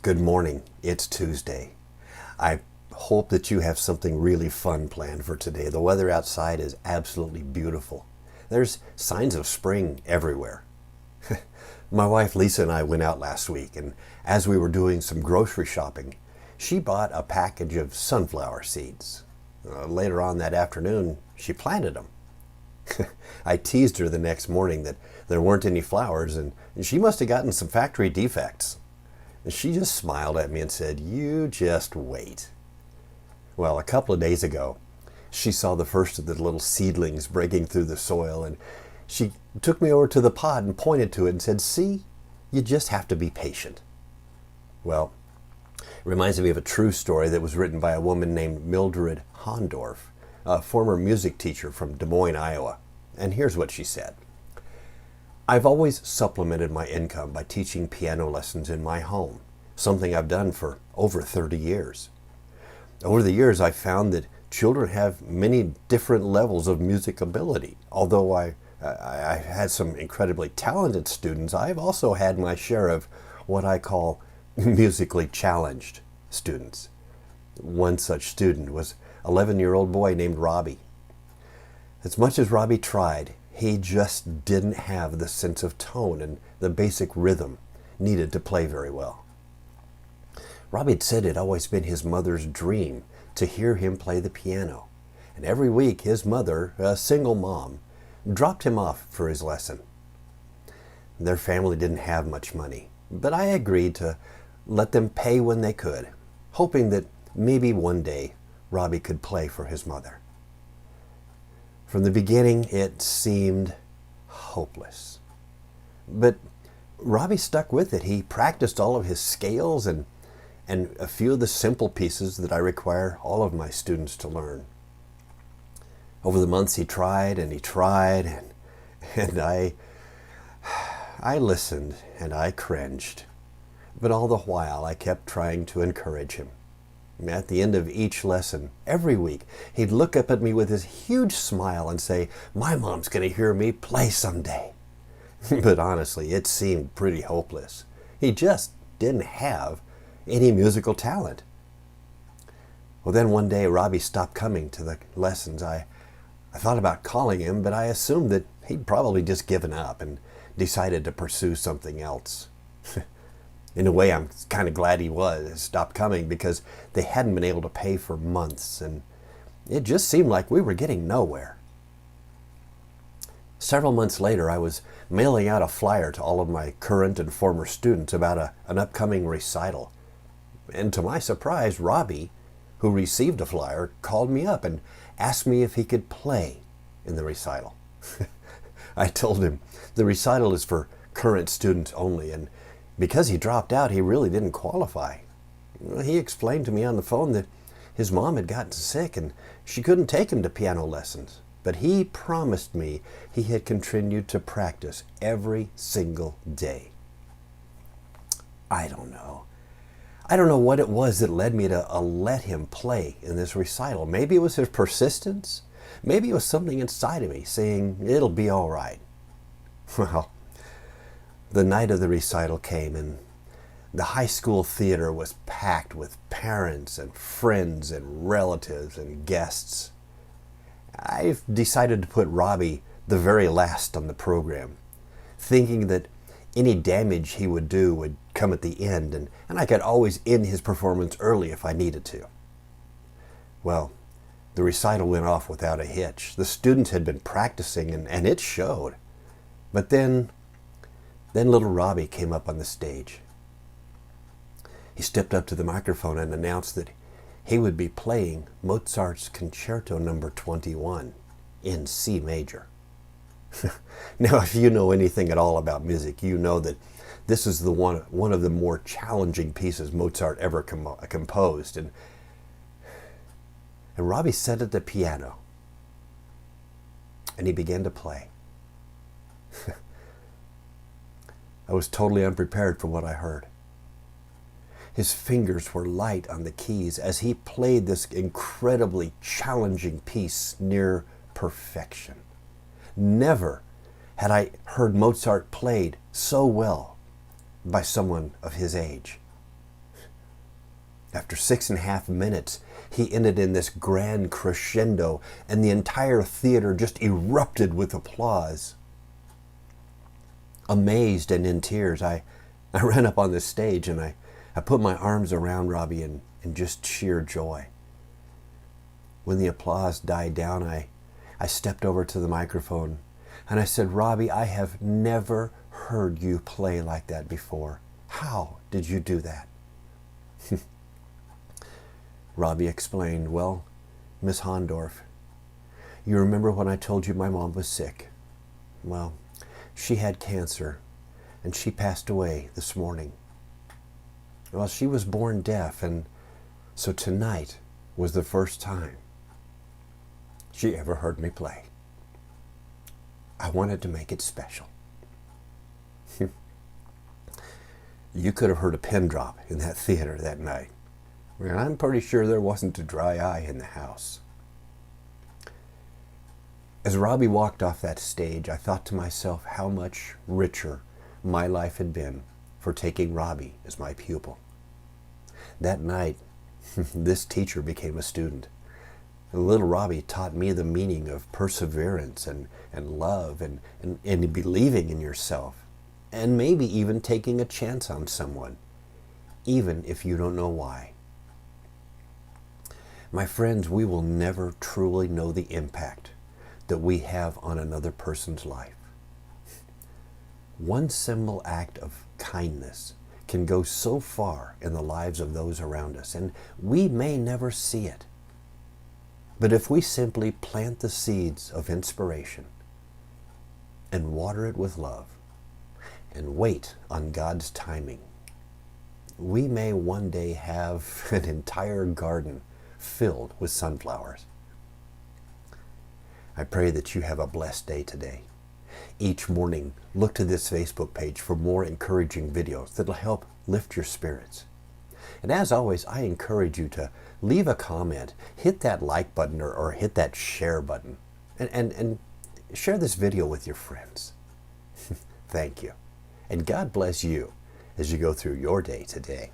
Good morning. It's Tuesday. I hope that you have something really fun planned for today. The weather outside is absolutely beautiful. There's signs of spring everywhere. My wife Lisa and I went out last week, and as we were doing some grocery shopping, she bought a package of sunflower seeds. Later on that afternoon, she planted them. I teased her the next morning that there weren't any flowers, and she must have gotten some factory defects. And she just smiled at me and said, "You just wait." Well, a couple of days ago, she saw the first of the little seedlings breaking through the soil, and she took me over to the pot and pointed to it and said, "See, you just have to be patient." Well, it reminds me of a true story that was written by a woman named Mildred Hondorf, a former music teacher from Des Moines, Iowa. And here's what she said. "I've always supplemented my income by teaching piano lessons in my home, something I've done for over 30 years. Over the years, I've found that children have many different levels of music ability. Although I've had some incredibly talented students, I've also had my share of what I call musically challenged students. One such student was an 11-year-old boy named Robbie. As much as Robbie tried, he just didn't have the sense of tone and the basic rhythm needed to play very well. Robbie had said it had always been his mother's dream to hear him play the piano. And every week his mother, a single mom, dropped him off for his lesson. Their family didn't have much money, but I agreed to let them pay when they could, hoping that maybe one day Robbie could play for his mother. From the beginning, it seemed hopeless. But Robbie stuck with it. He practiced all of his scales and a few of the simple pieces that I require all of my students to learn. Over the months, he tried and I listened and I cringed. But all the while, I kept trying to encourage him. At the end of each lesson, every week, he'd look up at me with his huge smile and say, "My mom's going to hear me play someday." But honestly, it seemed pretty hopeless. He just didn't have any musical talent. Well, then one day, Robbie stopped coming to the lessons. I thought about calling him, but I assumed that he'd probably just given up and decided to pursue something else. In a way, I'm kind of glad he stopped coming, because they hadn't been able to pay for months, and it just seemed like we were getting nowhere. Several months later, I was mailing out a flyer to all of my current and former students about an upcoming recital. And to my surprise, Robbie, who received a flyer, called me up and asked me if he could play in the recital. I told him the recital is for current students only, and because he dropped out, he really didn't qualify. He explained to me on the phone that his mom had gotten sick and she couldn't take him to piano lessons. But he promised me he had continued to practice every single day. I don't know. I don't know what it was that led me to let him play in this recital. Maybe it was his persistence. Maybe it was something inside of me saying, "It'll be all right." Well, the night of the recital came, and the high school theater was packed with parents and friends and relatives and guests. I've decided to put Robbie the very last on the program, thinking that any damage he would do would come at the end, and I could always end his performance early if I needed to. Well, the recital went off without a hitch. The students had been practicing, and it showed. But then little Robbie came up on the stage. He stepped up to the microphone and announced that he would be playing Mozart's Concerto No. 21 in C major. Now, if you know anything at all about music, you know that this is one of the more challenging pieces Mozart ever composed. And Robbie sat at the piano, and he began to play. I was totally unprepared for what I heard. His fingers were light on the keys as he played this incredibly challenging piece near perfection. Never had I heard Mozart played so well by someone of his age. After 6.5 minutes, he ended in this grand crescendo, and the entire theater just erupted with applause. Amazed and in tears, I ran up on the stage and I put my arms around Robbie in just sheer joy. When the applause died down, I stepped over to the microphone and I said, "Robbie, I have never heard you play like that before. How did you do that?" Robbie explained, "Well, Miss Hondorf, you remember when I told you my mom was sick? Well, she had cancer and she passed away this morning. Well, she was born deaf, and so tonight was the first time she ever heard me play. I wanted to make it special." You could have heard a pin drop in that theater that night. And I'm pretty sure there wasn't a dry eye in the house. As Robbie walked off that stage, I thought to myself how much richer my life had been for taking Robbie as my pupil. That night, this teacher became a student. Little Robbie taught me the meaning of perseverance and love and believing in yourself, and maybe even taking a chance on someone, even if you don't know why. My friends, we will never truly know the impact that we have on another person's life. One simple act of kindness can go so far in the lives of those around us, and we may never see it. But if we simply plant the seeds of inspiration and water it with love and wait on God's timing, we may one day have an entire garden filled with sunflowers. I pray that you have a blessed day today. Each morning, look to this Facebook page for more encouraging videos that will help lift your spirits. And as always, I encourage you to leave a comment, hit that like button or hit that share button, and share this video with your friends. Thank you. And God bless you as you go through your day today.